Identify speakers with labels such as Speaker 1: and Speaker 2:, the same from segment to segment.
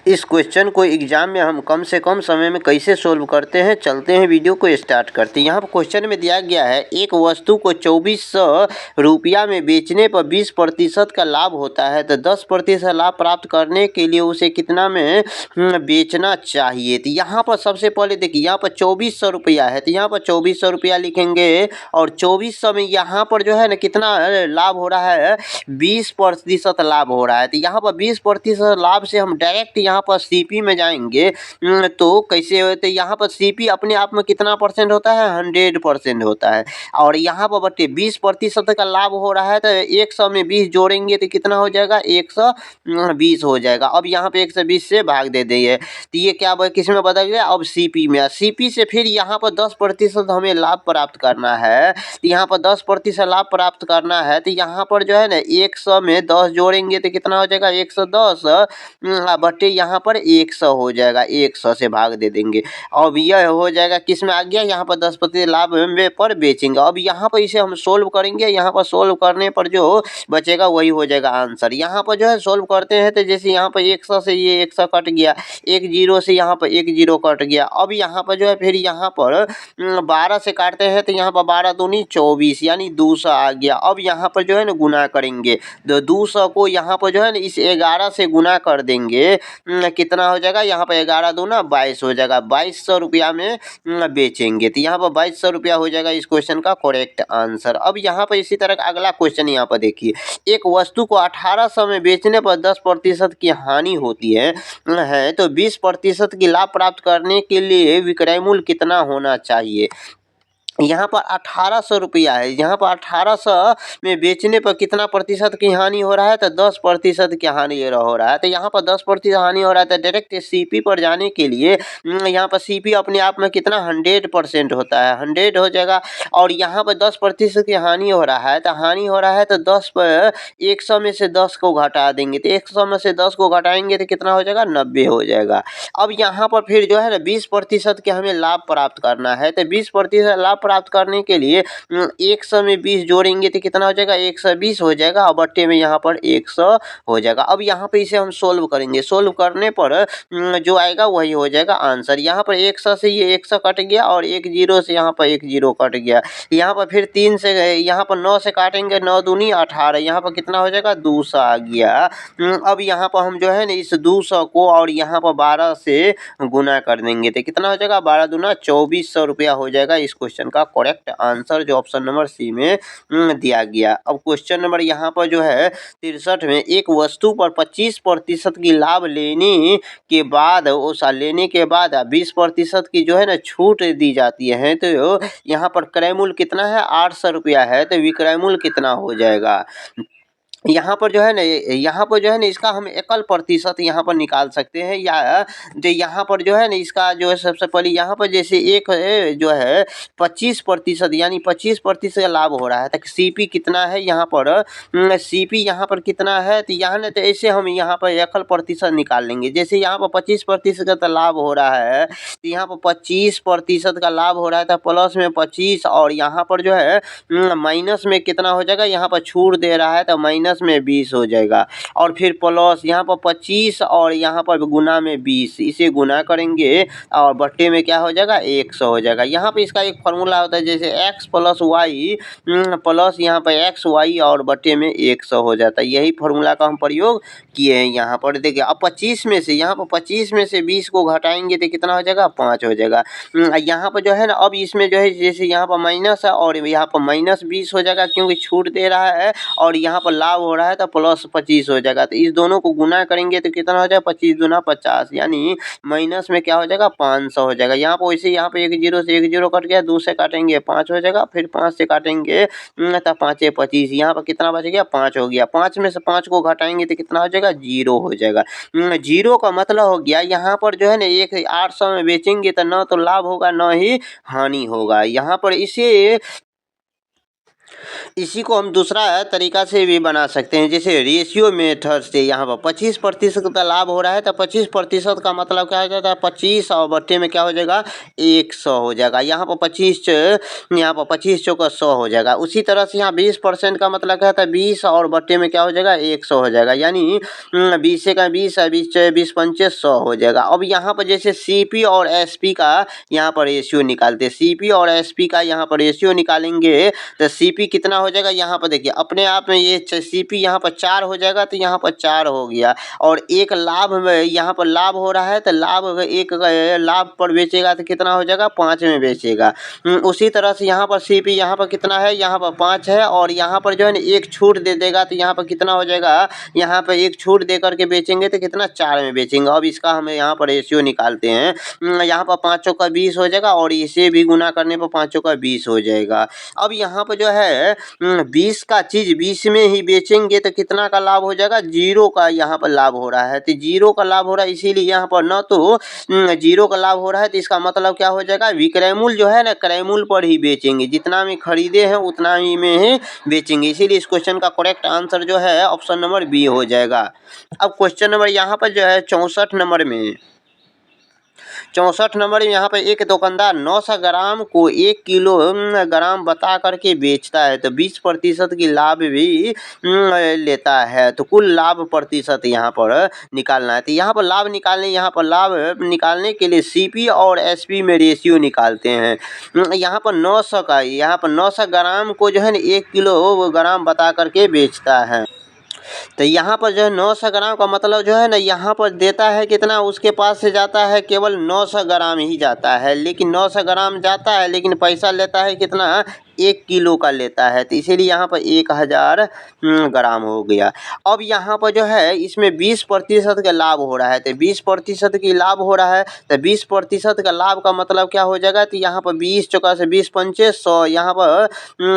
Speaker 1: इस क्वेश्चन को एग्जाम में हम कम से कम समय में कैसे सोल्व करते हैं, चलते हैं वीडियो को स्टार्ट करते हैं। यहाँ पर क्वेश्चन में दिया गया है एक वस्तु को 2400 रुपया में बेचने पर 20% का लाभ होता है, तो 10% लाभ प्राप्त करने के लिए उसे कितना में बेचना चाहिए। तो यहाँ पर सबसे पहले देखिए, यहाँ पर 2400 रुपया है, तो यहाँ पर 2400 रुपया लिखेंगे और 2400 में यहाँ पर जो है ना कितना लाभ हो रहा है, 20% लाभ हो रहा है। तो यहाँ पर 20% लाभ से हम डायरेक्ट यहाँ पर सीपी में जाएंगे तो कैसे होते, यहाँ पर सीपी अपने आप में कितना परसेंट होता है, 100% होता है। और यहाँ पर बटे 20% का लाभ हो रहा है, तो 100 में 20 जोड़ेंगे तो कितना हो जाएगा, 120 हो जाएगा। अब यहाँ पे 120 से भाग दे देंगे तो ये क्या किस में बदल गया, अब सीपी में। सीपी से फिर यहाँ पर 10% हमें लाभ प्राप्त करना है, तो यहाँ पर 10% लाभ प्राप्त करना है, तो यहाँ पर जो है ना 100 में 10 जोड़ेंगे तो कितना हो जाएगा, 110 बटे यहाँ पर 100 हो जाएगा, 100 से भाग दे देंगे। अब यह हो जाएगा किस में आ गया, यहाँ पर 10% लाभ में पर बेचेंगे। अब यहाँ पर इसे हम सोल्व करेंगे, यहाँ पर सोल्व करने पर जो बचेगा वही हो जाएगा आंसर। यहाँ पर जो है सोल्व करते हैं तो जैसे यहाँ पर 100 से ये 100 कट गया, 1 जीरो से यहाँ पर 1 जीरो कट गया। अब यहाँ पर जो है फिर यहाँ पर 12 से काटते हैं तो यहाँ पर 12 दूनी 24 यानी 200 आ गया। अब यहाँ पर जो है ना गुना करेंगे, तो 200 को यहाँ पर जो है ना इस 11 से गुना कर देंगे, कितना हो जाएगा, यहाँ पर 11 दूना 22 हो जाएगा। 2200 रुपया में बेचेंगे, तो यहाँ पर 2200 रुपया हो जाएगा इस क्वेश्चन का करेक्ट आंसर। अब यहाँ पर इसी तरह का अगला क्वेश्चन यहाँ पर देखिए, एक वस्तु को 1800 में बेचने पर 10% की हानि होती है तो 20% की लाभ प्राप्त करने के लिए विक्रय मूल्य कितना होना चाहिए। यहाँ पर 1800 रुपया है, यहाँ पर 1800 में बेचने पर कितना प्रतिशत की हानि हो रहा है, तो 10% की हानि हो रहा है। तो यहाँ पर 10% हानि हो रहा है, तो डायरेक्ट सीपी पर जाने के लिए यहाँ पर सीपी अपने आप में कितना 100% होता है, 100 हो जाएगा। और यहाँ पर 10% की हानि हो रहा है, तो हानि हो रहा है तो 10 पर 100 में से 10 को घटा देंगे, तो 100 में से 10 को घटाएंगे तो कितना हो जाएगा, 90 हो जाएगा। अब यहाँ पर फिर जो है ना 20% के हमें लाभ प्राप्त करना है, तो 20% लाभ प्राप्त करने के लिए 100 में 20 जोड़ेंगे तो कितना हो जाएगा, 120 हो जाएगा और बट्टे में यहाँ पर 100 हो जाएगा। अब यहाँ पे इसे हम सोल्व करेंगे, सोल्व करने पर जो आएगा वही हो जाएगा आंसर। यहाँ पर 100 से ये 100 कट गया और 1 जीरो से यहाँ पर 1 जीरो कट गया। यहाँ पर फिर 3 से यहाँ पर 9 से काटेंगे, 9 दूनी 18, यहाँ पर कितना हो जाएगा, 200 आ गया। अब यहाँ पर हम जो है ना इस 200 को और यहाँ पर 12 से गुना कर देंगे तो कितना हो जाएगा, 12 दूना 2400 रुपया हो जाएगा इस क्वेश्चन का करेक्ट आंसर, जो ऑप्शन नंबर सी में दिया गया। अब क्वेश्चन नंबर यहाँ पर जो है 63 में, एक वस्तु पर 25% की लाभ लेने के बाद 20% की जो है ना छूट दी जाती है, तो यहाँ पर क्रय मूल्य कितना है, 800 रुपया है, तो विक्रय मूल्य कितना हो जाएगा। यहाँ पर जो है ना इसका हम एकल प्रतिशत यहाँ पर निकाल सकते हैं, या जो यहाँ पर जो है ना इसका जो है सबसे पहले यहाँ पर जैसे एक जो है 25% यानी 25% का लाभ हो रहा है, तो सीपी कितना है यहाँ पर, सीपी यहाँ पर कितना है, तो यहाँ ना तो ऐसे हम यहाँ पर एकल प्रतिशत निकाल लेंगे। जैसे यहाँ पर 25% का लाभ हो रहा है, तो यहाँ पर 25% का लाभ हो रहा है, तो प्लस में 25 और यहाँ पर जो है माइनस में कितना हो जाएगा, यहाँ पर छूट दे रहा है तो माइनस में 20 हो जाएगा। और फिर प्लस यहाँ पर 25 और यहाँ पर गुना में 20, इसे गुना करेंगे और बट्टे में क्या हो जाएगा, 100 हो जाएगा। यहाँ पे इसका एक फार्मूला होता है, जैसे x प्लस वाई प्लस यहाँ पर एक्स वाई और बट्टे में 100 हो जाता है। यही फार्मूला का हम प्रयोग किए हैं यहाँ पर। देखिए अब 25 में से यहाँ पर 25 में से 20 को घटाएंगे तो कितना हो जाएगा, 5 हो जाएगा। यहाँ पर जो है ना अब इसमें जो है जैसे यहाँ पर माइनस है और यहाँ पर माइनस 20 हो जाएगा क्योंकि छूट दे रहा है, और यहाँ पर लाभ हो रहा है तो प्लस 25 हो जाएगा। तो इस दोनों को गुना करेंगे तो कितना हो जाएगा, 25 दूना 50 यानी माइनस में क्या हो जाएगा, 500 हो जाएगा। यहाँ पर वैसे यहाँ पे 1 जीरो से 1 जीरो कट गया, 2 से काटेंगे 5 हो जाएगा, फिर 5 से काटेंगे तो 5 से 25, यहाँ पर कितना बच गया, 5 हो गया। 5 में से 5 को घटाएंगे तो कितना हो जाएगा, 0 हो जाएगा। 0 का मतलब हो गया यहाँ पर जो है ना एक 800 में बेचेंगे तो न तो लाभ होगा न ही हानि होगा। यहाँ पर इसे इसी को हम दूसरा तरीका से भी बना सकते हैं, जैसे रेशियो मेथड से। यहाँ पर 25% का लाभ हो रहा है तो 25% का मतलब क्या हो जाता है, 25 और बट्टे में क्या हो जाएगा, 100 हो जाएगा। यहाँ पर 25 चौका 100 हो जाएगा। उसी तरह से यहाँ 20% का मतलब क्या होता है, 20 और बट्टे में क्या हो जाएगा, 100 हो जाएगा। यानी 20 का 20 है, 20 पंचे 100 हो जाएगा। अब यहाँ पर जैसे CP और SP का यहाँ पर रेशियो निकालते हैं, CP और SP का यहाँ पर रेशियो निकालेंगे तो CP कितना हो जाएगा, यहाँ पर देखिए अपने आप में ये CP यहाँ पर 4 हो जाएगा, तो यहाँ पर 4 हो गया। और एक लाभ में यहाँ पर लाभ हो रहा है तो एक लाभ पर बेचेगा तो कितना हो जाएगा, 5 में बेचेगा। उसी तरह से यहाँ पर CP यहाँ पर कितना है, यहाँ पर 5 है, और यहाँ पर जो है ना एक छूट दे देगा तो यहाँ पर कितना हो जाएगा, यहाँ पर एक छूट दे करके बेचेंगे तो कितना, 4 में बेचेंगे। अब इसका हमें यहाँ पर रेशियो निकालते हैं। यहाँ पर 5 चौका 20 हो जाएगा, और इसे भी गुना करने पर 5 चौका 20 हो जाएगा। अब यहाँ पर जो है 20 का चीज़ 20 में ही बेचेंगे तो कितना का लाभ हो जाएगा, 0 का यहाँ पर लाभ हो रहा है। तो 0 का लाभ हो रहा है, इसीलिए यहाँ पर न तो 0 का लाभ हो रहा है, तो इसका मतलब क्या हो जाएगा, विक्रय मूल्य जो है ना, क्रय मूल्य पर ही बेचेंगे। जितना में खरीदे हैं उतना ही में ही बेचेंगे। इसीलिए इस क्वेश्चन का करेक्ट आंसर जो है ऑप्शन नंबर बी हो जाएगा। अब क्वेश्चन नंबर यहाँ पर जो है 64 नंबर में यहाँ पे एक दुकानदार 900 ग्राम को 1 किलो ग्राम बता करके बेचता है, तो 20% की लाभ भी लेता है। तो कुल लाभ प्रतिशत यहाँ पर निकालना है। तो यहाँ पर लाभ निकालने के लिए CP और SP में रेशियो निकालते हैं। यहाँ पर 900 ग्राम को जो है ना 1 किलो ग्राम बता करके बेचता है। तो यहाँ पर जो है 900 ग्राम का मतलब जो है ना, यहाँ पर देता है कितना, उसके पास से जाता है केवल 900 ग्राम ही जाता है, लेकिन 900 ग्राम जाता है लेकिन पैसा लेता है कितना, 1 किलो का लेता है। तो इसीलिए यहाँ पर 1000 ग्राम हो गया। अब यहाँ पर जो है इसमें 20% का लाभ हो रहा है, तो 20% की लाभ हो रहा है, तो 20% का लाभ का मतलब क्या हो जाएगा, तो यहाँ पर 20 चौका से 20 पंचे 100, यहाँ पर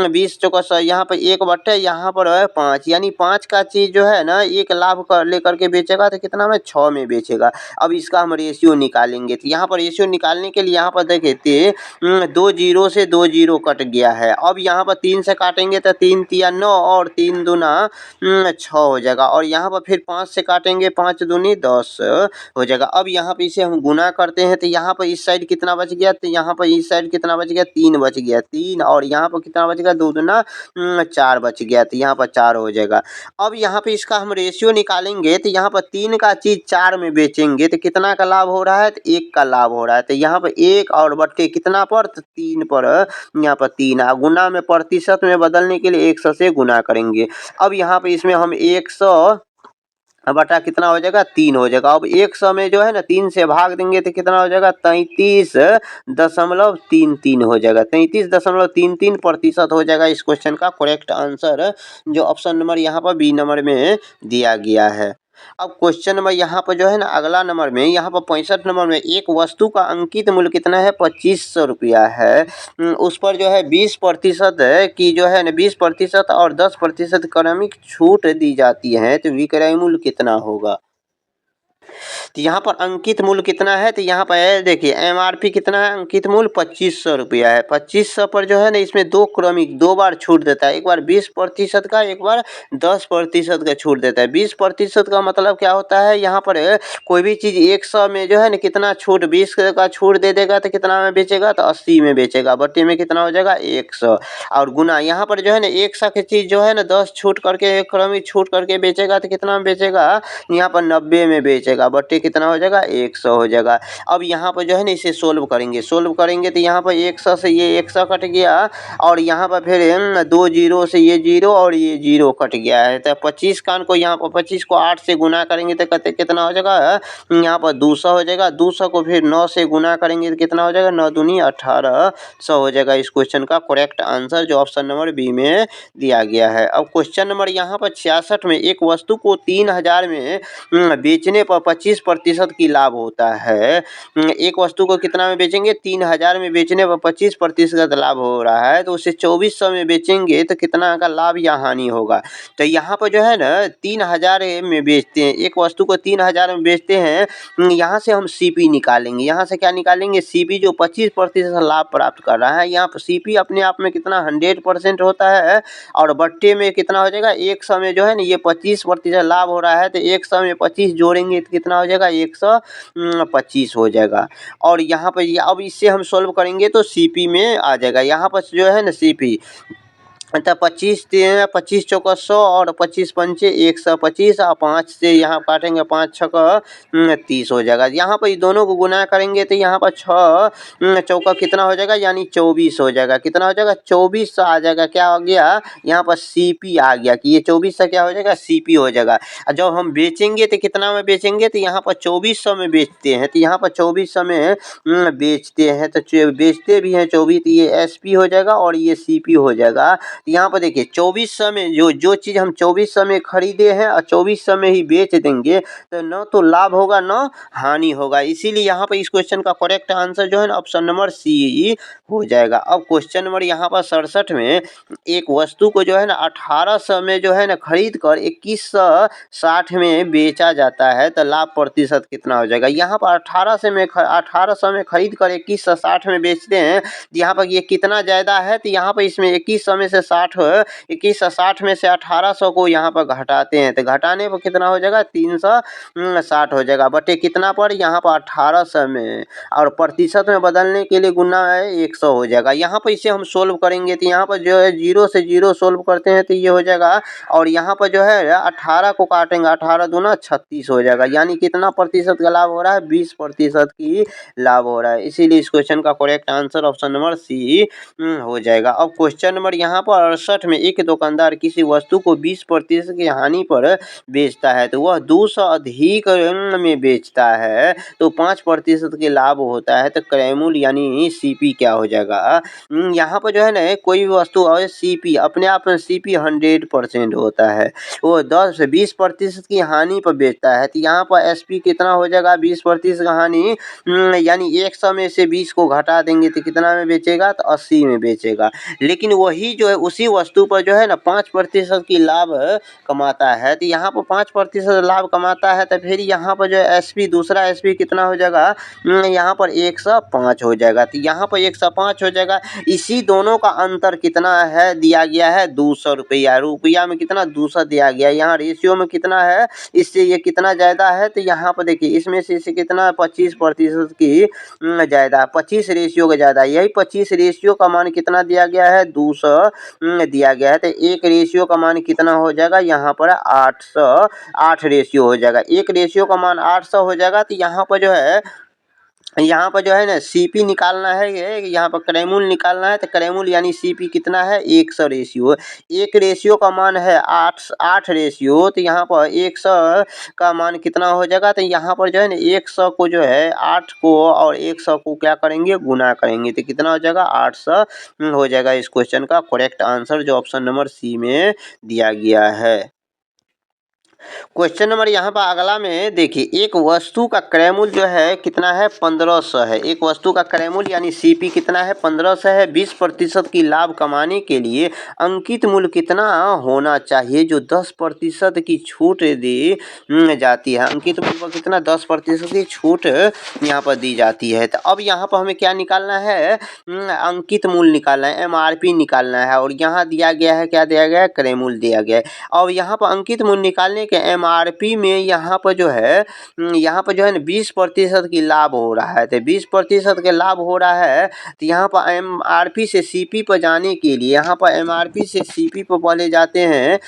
Speaker 1: 20 चौका 100, यहाँ पर 1 बट्टे यहाँ पर 5, यानी 5 का चीज़ जो है ना एक लाभ कर लेकर के बेचेगा तो कितना में, 6 में बेचेगा। अब इसका हम रेशियो निकालेंगे। तो यहाँ पर रेशियो निकालने के लिए यहाँ पर देखिए 2 जीरो से 2 जीरो कट गया है। अब यहाँ पर 3 से काटेंगे तो 3 तिया 9 और 3 दूना 6 हो जाएगा। और यहाँ पर फिर 5 से काटेंगे, 5 दूनी 10 हो जाएगा। अब यहाँ पे इसे हम गुना करते हैं तो यहाँ पर इस साइड कितना बच गया, तो यहाँ पर इस साइड कितना बच गया, 3 बच गया, 3, और यहाँ पर कितना बच गया, 2 दूना 4 बच गया, तो यहाँ पर 4 हो जाएगा। अब यहाँ पे इसका हम रेशियो निकालेंगे तो यहाँ पर 3 का चीज़ 4 में बेचेंगे तो कितना का लाभ हो रहा है, तो 1 का लाभ हो रहा है। तो यहाँ पर 1 और बट्टे कितना पर, तो 3 पर, यहाँ पर 3। गुना में प्रतिशत में बदलने के लिए 100 से गुना करेंगे। अब यहाँ पे इसमें हम 100 बटा कितना हो जाएगा, 3 हो जाएगा। अब 100 में जो है ना 3 से भाग देंगे तो कितना हो जाएगा, 33.33 हो जाएगा। 33.33% हो जाएगा इस क्वेश्चन का करेक्ट आंसर, जो ऑप्शन नंबर यहाँ पर बी नंबर में दिया गया है। अब क्वेश्चन नंबर यहाँ पर जो है ना अगला नंबर में, यहाँ पर 65 नंबर में एक वस्तु का अंकित मूल्य कितना है, 2500 रुपया है। उस पर जो है 20% की जो है ना 20% और 10% क्रमिक छूट दी जाती है, तो विक्रय मूल्य कितना होगा। तो यहाँ पर अंकित मूल्य कितना है, तो यहाँ पर देखिए MRP कितना है, अंकित मूल्य 2500 रुपया है। 2500 पर जो है ना इसमें 2 बार छूट देता है, एक बार 20% का, एक बार 10% का छूट देता है। 20% का मतलब क्या होता है, यहाँ पर कोई भी चीज़ 100 में जो है ना कितना छूट, 20 का छूट दे देगा तो कितना में बेचेगा, तो 80 में बेचेगा। बट्टे में कितना हो जाएगा, 100, और गुना यहाँ पर जो है ना 100 की चीज़ जो है ना 10 छूट करके, क्रमिक छूट करके बेचेगा तो कितना में बेचेगा, यहाँ पर 90 में बेचेगा। बट्टे कितना हो जाएगा, 100 हो जाएगा। अब यहाँ पर जो है ना इसे सोल्व करेंगे तो यहाँ पर 100 से ये 100 कट गया, और यहाँ पर फिर 2 जीरो से ये 0 और ये 0 कट गया है। तो 25 कान को यहाँ पर 25 को 8 से गुना करेंगे तो कहते कितना हो जाएगा, यहाँ पर 200 हो जाएगा। 200 को फिर 9 से गुना करेंगे तो कितना हो जाएगा, 9 दूनी 1800 हो जाएगा इस क्वेश्चन का करेक्ट आंसर, जो ऑप्शन नंबर बी में दिया गया है। अब क्वेश्चन नंबर यहाँ पर 66 में एक वस्तु को 3000 में बेचने पर 25% की लाभ होता है। एक वस्तु को कितना में बेचेंगे, 3000 में बेचने पर 25% लाभ हो रहा है, तो उसे 2400 में बेचेंगे तो कितना का लाभ या हानि होगा। तो यहाँ पर जो है ना 3000 में बेचते हैं, एक वस्तु को 3000 में बेचते हैं, यहाँ से हम सीपी निकालेंगे। यहाँ से क्या निकालेंगे, सीपी जो 25% लाभ प्राप्त कर रहा है। यहाँ पर सीपी अपने आप में कितना 100% होता है, और बट्टे में कितना हो जाएगा, 100 में जो है ना ये 25% लाभ हो रहा है, तो 100 में 25 जोड़ेंगे तो कितना हो जाएगा, 125 हो जाएगा। और यहाँ पर अब इससे हम सॉल्व करेंगे तो सीपी में आ जाएगा। यहाँ पर जो है ना सीपी तो 25 चौका 100 और 25 पंचे 125 और 5 से यहाँ काटेंगे, 5 छक्का 30 हो जाएगा। यहाँ पर दोनों को गुना करेंगे तो यहाँ पर 6 चौका कितना हो जाएगा, यानी 24 हो जाएगा। कितना हो जाएगा, 24 आ जाएगा। क्या हो गया, यहाँ पर सीपी आ गया कि ये 24 से क्या हो जाएगा, सीपी हो जाएगा। और जब हम बेचेंगे तो कितना में बेचेंगे, तो यहाँ पर 2400 में बेचते हैं, तो यहाँ पर 2400 में बेचते हैं, तो बेचते भी हैं 24, तो ये एसपी हो जाएगा और ये सीपी हो जाएगा। यहाँ पर देखिए 2400 में जो चीज़ हम 2400 में खरीदे हैं और 2400 में ही बेच देंगे, तो न तो लाभ होगा न हानि होगा। इसीलिए यहाँ पर इस क्वेश्चन का करेक्ट आंसर जो है ना ऑप्शन नंबर सी हो जाएगा। अब क्वेश्चन नंबर यहाँ पर 67 में, एक वस्तु को जो है ना 1800 में जो है ना खरीद कर 2160 में बेचा जाता है, तो लाभ प्रतिशत कितना हो जाएगा। यहाँ पर 1800 में खरीद कर 2160 में बेचते हैं, यहाँ पर ये कितना ज़्यादा है, तो यहाँ पर इसमें 2100 में से 2160 में से 1800 को यहाँ पर घटाते हैं, तो घटाने पर कितना हो जाएगा, 360 हो जाएगा, बटे कितना पर, यहाँ पर 1800 में, और प्रतिशत में बदलने के लिए गुना है 100 हो जाएगा। यहाँ पर इसे हम सोल्व करेंगे तो यहाँ पर जो है 0 से 0 सोल्व करते हैं तो ये हो जाएगा, और यहाँ पर जो है 18 को काटेंगे, 18 दूना 36 हो जाएगा, यानी कितना प्रतिशत का लाभ हो रहा है, 20% की लाभ हो रहा है। इसीलिए इस क्वेश्चन का correct answer option number C हो जाएगा। अब क्वेश्चन नंबर यहाँ पर 68 में, एक दुकानदार किसी वस्तु को 20% की हानि पर बेचता है, तो वह 200 अधिक में बेचता है, तो 5% के लाभ होता है, तो क्रय मूल्य यानी सीपी क्या हो जाएगा। यहाँ पर जो है ना कोई भी वस्तु और सीपी अपने आप में सीपी 100% होता है, वो 10 से 20% की हानि पर बेचता है, तो यहाँ पर एसपी कितना हो जाएगा, 20% का हानि, यानी 100 में से 20 को घटा देंगे तो कितना में बेचेगा, तो 80 में बेचेगा। लेकिन वही जो है उसी वस्तु पर जो है ना 5% की लाभ कमाता है, तो यहाँ पर 5% लाभ कमाता है, तो फिर यहाँ पर जो है एसपी, दूसरा एसपी कितना हो जाएगा, यहाँ पर 105 हो जाएगा, तो यहाँ पर 105 हो जाएगा। इसी दोनों का अंतर कितना है, दिया गया है 200 रुपया, रुपया में कितना 200 दिया गया, यहाँ रेशियो में कितना है, इससे ये कितना ज़्यादा है, तो यहाँ पर देखिए इसमें से इसे कितना 25% की ज़्यादा, 25 रेशियो का ज़्यादा, यही 25 रेशियो का मान कितना दिया गया है, 200 दिया गया है, तो एक रेशियो का मान कितना हो जाएगा, यहाँ पर 8 रेशियो हो जाएगा, एक रेशियो का मान 800 हो जाएगा। तो यहाँ पर जो है ना सीपी निकालना है, यहाँ पर क्रय मूल्य निकालना है, तो क्रय मूल्य यानी सीपी कितना है, 100 रेशियो, एक रेशियो का मान है 8 रेशियो, तो यहाँ पर 100 का मान कितना हो जाएगा, तो यहाँ पर जो है ना 100 को जो है 8 को और 100 को क्या करेंगे, गुना करेंगे, तो कितना हो जाएगा, 800 हो जाएगा। इस क्वेश्चन का करेक्ट आंसर जो ऑप्शन नंबर सी में दिया गया है। क्वेश्चन नंबर यहाँ पर अगला में देखिए, एक वस्तु का क्रय मूल्य जो है कितना है, 1500 है, एक वस्तु का क्रय मूल्य यानी सीपी कितना है, 1500 है। 20% की लाभ कमाने के लिए अंकित मूल्य कितना होना चाहिए, जो 10% की छूट दी जाती है, अंकित मूल्य पर कितना 10% की छूट यहाँ पर दी जाती है। तो अब यहाँ पर हमें क्या निकालना है, अंकित मूल्य निकालना है, एमआरपी निकालना है, और यहाँ दिया गया है, क्या दिया गया है, क्रय मूल्य दिया गया है। और यहाँ पर अंकित मूल्य निकालने के एमआरपी में यहाँ पर जो है ना 20% की लाभ हो रहा है, तो 20% के लाभ हो रहा है, तो यहाँ पर एमआरपी से सीपी पर जाने के लिए, यहाँ पर एमआरपी से सीपी पर पहले जाते हैं,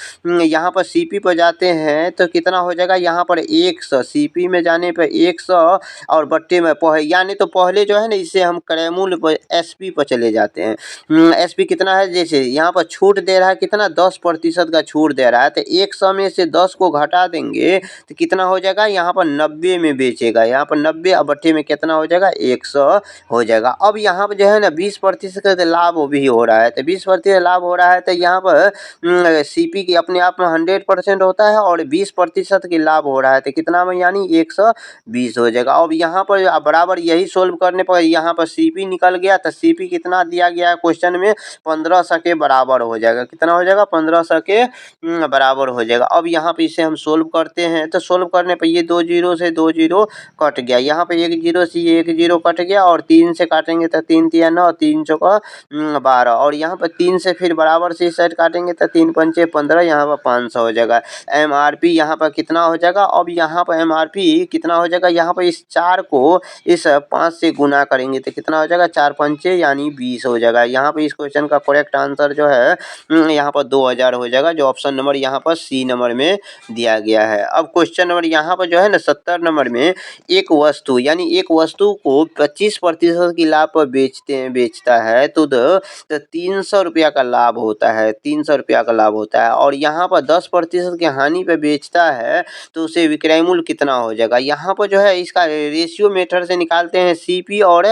Speaker 1: यहाँ पर सीपी पर जाते हैं तो कितना हो जाएगा, यहाँ पर 100, सीपी में जाने पर 100 और बट्टे में यानी तो पहले जो है ना इससे हम क्रय मूल्य पर एसपी पर चले जाते हैं। एसपी कितना है, जैसे यहाँ पर छूट दे रहा है कितना, 10% का छूट दे रहा है, तो 100 में से 10 को को घटा देंगे तो कितना हो जाएगा, यहाँ पर 90 में बेचेगा, यहाँ पर 90 और बट्टे में कितना हो जाएगा 100 हो जाएगा। अब यहाँ पर जो है ना 20% का लाभ भी हो रहा है, तो 20% लाभ हो रहा है तो यहाँ पर सीपी की अपने आप में 100% होता है और 20% की लाभ हो रहा है तो कितना में, यानी 120 हो जाएगा। अब यहाँ पर बराबर यही सोल्व करने पर यहाँ पर सीपी निकल गया, तो सीपी कितना दिया गया है क्वेश्चन में, 1500 के बराबर हो जाएगा। कितना हो जाएगा, 1500 के बराबर हो जाएगा। अब यहाँ पे इसे हम सोल्व करते हैं, तो सोल्व करने पर ये 2 जीरो से 2 जीरो कट गया, यहाँ पे 1 जीरो से ये 1 जीरो कट गया और 3 से काटेंगे तो 3 तिया 9, 3 चौका 12 और यहाँ पर 3 से फिर बराबर से इस साइड काटेंगे तो 3 पंचे 15, यहाँ पर 500 हो जाएगा। एमआरपी यहाँ पर कितना हो जाएगा, अब यहाँ पर एमआरपी कितना हो जाएगा, यहाँ पर इस 4 को इस 5 से गुना करेंगे तो कितना हो जाएगा, 4 पंचे यानी 20 हो जाएगा। यहाँ पर इस क्वेश्चन का करेक्ट आंसर जो है यहाँ पर 2000 हो जाएगा, जो ऑप्शन नंबर यहाँ पर सी नंबर में दिया गया है। अब क्वेश्चन नंबर यहाँ पर जो है ना 70 नंबर में, एक वस्तु यानी एक वस्तु को 25% की लाभ पर बेचता है तो 300 रुपया का लाभ होता है, 300 रुपया का लाभ होता है और यहाँ पर 10% की हानि पे बेचता है तो उसे विक्रय मूल्य कितना हो जाएगा। यहाँ पर जो है इसका रेशियो मेथड से निकालते हैं, सीपी और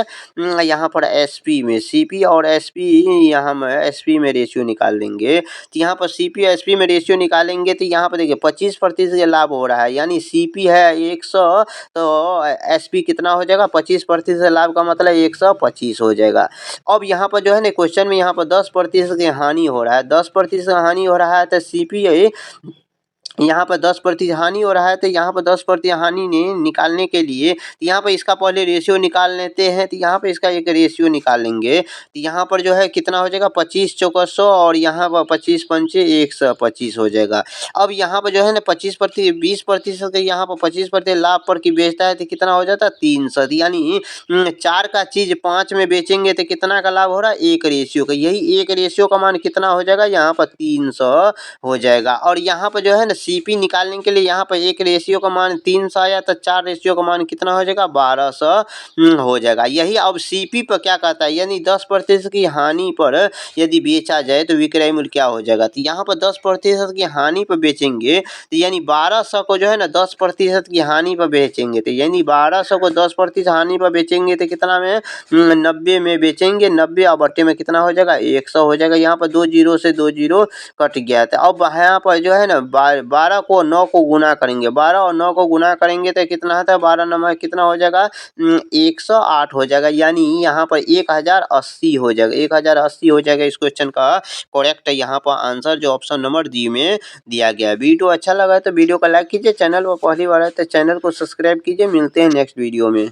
Speaker 1: यहाँ पर एसपी में, सीपी और एसपी, यहाँ में एसपी में रेशियो निकाल देंगे तो यहाँ पर सीपी और एसपी में रेशियो निकालेंगे तो यहाँ पर देखिए 25% लाभ हो रहा है, यानी सीपी है 100 तो एसपी कितना हो जाएगा, 25% लाभ का मतलब 125 हो जाएगा। अब यहाँ पर जो है ना क्वेश्चन में यहाँ पर 10% की हानि हो रहा है, 10% हानि हो रहा है तो सीपी यहाँ पर 10% हानि हो रहा है तो यहाँ पर 10% हानि ने निकालने के लिए यहाँ पर इसका पहले रेशियो निकाल लेते हैं, तो यहाँ पर इसका एक रेशियो निकालेंगे तो यहाँ पर जो है कितना हो जाएगा, 25 चौका 100 और यहाँ पर 25 पंचे 125 हो जाएगा। अब यहाँ पर जो है ना 25% 20% के यहाँ पर 25% लाभ पर की बेचता है तो कितना हो जाता है 300, यानी 4 का चीज़ 5 में बेचेंगे तो कितना का लाभ हो रहा है, 1 रेशियो का, यही 1 रेशियो का मान कितना हो जाएगा, यहाँ पर 300 हो जाएगा। और यहाँ पर जो है ना सीपी निकालने के लिए यहाँ पर 1 रेशियो का मान 300 आया तो 4 रेशियो का मान कितना हो जाएगा, 1200 हो जाएगा। यही अब सीपी पर क्या कहता है, यानी 10% की हानि पर यदि बेचा जाए तो विक्रय मूल्य क्या हो जाएगा, तो यहाँ पर 10% की हानि पर बेचेंगे तो यानी 1200 को जो है ना 10% की हानि पर बेचेंगे तो यानी 1200 को 10% हानि पर बेचेंगे तो कितना में 90 में बेचेंगे, 90 और बट्टे में कितना हो जाएगा 100 हो जाएगा। यहाँ पर 2 जीरो से 2 जीरो कट गया था। अब यहाँ पर जो है ना 12 को 9 को गुना करेंगे, 12 और 9 को गुना करेंगे तो कितना आता है, 12 9 कितना हो जाएगा 108 हो जाएगा, यानी यहाँ पर 1080 हो जाएगा, 1080 हो जाएगा। इस क्वेश्चन का करेक्ट यहाँ पर आंसर जो ऑप्शन नंबर डी में दिया गया है। वीडियो अच्छा लगा है तो वीडियो को लाइक कीजिए, चैनल पर पहली बार है तो चैनल को सब्सक्राइब कीजिए। मिलते हैं नेक्स्ट वीडियो में।